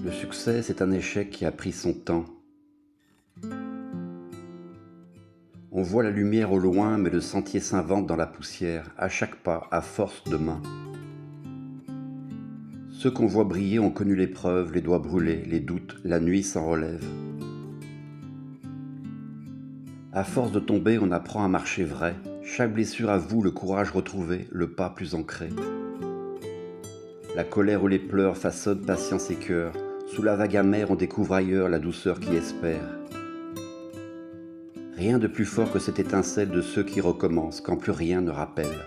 Le succès, c'est un échec qui a pris son temps. On voit la lumière au loin, mais le sentier s'invente dans la poussière, à chaque pas, à force de main. Ceux qu'on voit briller ont connu l'épreuve, les doigts brûlés, les doutes, la nuit s'en relève. À force de tomber, on apprend à marcher vrai. Chaque blessure avoue le courage retrouvé, le pas plus ancré. La colère ou les pleurs façonnent patience et cœur. Sous la vague amère, on découvre ailleurs la douceur qui espère. Rien de plus fort que cette étincelle de ceux qui recommencent quand plus rien ne rappelle.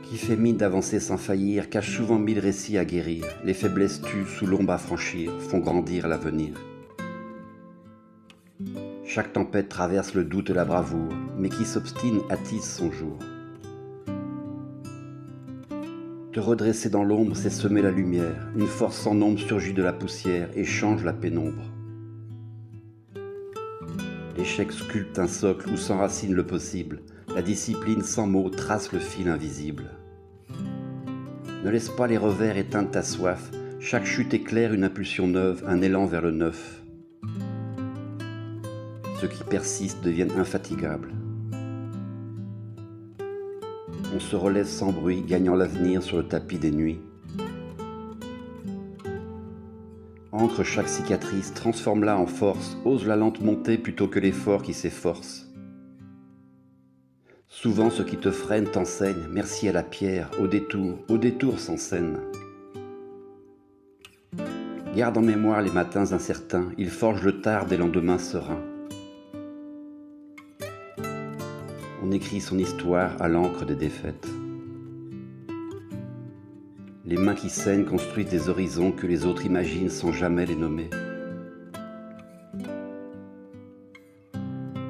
Qui fait mine d'avancer sans faillir, cache souvent mille récits à guérir. Les faiblesses tuent sous l'ombre à franchir, font grandir l'avenir. Chaque tempête traverse le doute et la bravoure, mais qui s'obstine attise son jour. Te redresser dans l'ombre, c'est semer la lumière. Une force sans nombre surgit de la poussière et change la pénombre. L'échec sculpte un socle où s'enracine le possible. La discipline sans mots trace le fil invisible. Ne laisse pas les revers éteindre ta soif. Chaque chute éclaire une impulsion neuve, un élan vers le neuf. Ceux qui persistent deviennent infatigables. On se relève sans bruit, gagnant l'avenir sur le tapis des nuits. Ancre chaque cicatrice, transforme-la en force, ose la lente montée plutôt que l'effort qui s'efforce. Souvent ce qui te freine t'enseigne, merci à la pierre, au détour sans scène. Garde en mémoire les matins incertains, ils forgent le tard des lendemains sereins. On écrit son histoire à l'encre des défaites. Les mains qui saignent construisent des horizons que les autres imaginent sans jamais les nommer.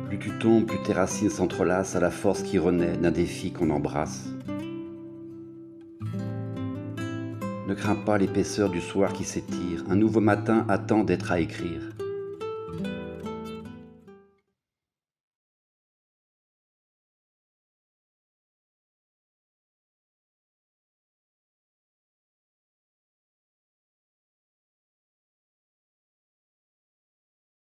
Plus tu tombes, plus tes racines s'entrelacent à la force qui renaît d'un défi qu'on embrasse. Ne crains pas l'épaisseur du soir qui s'étire, un nouveau matin attend d'être à écrire.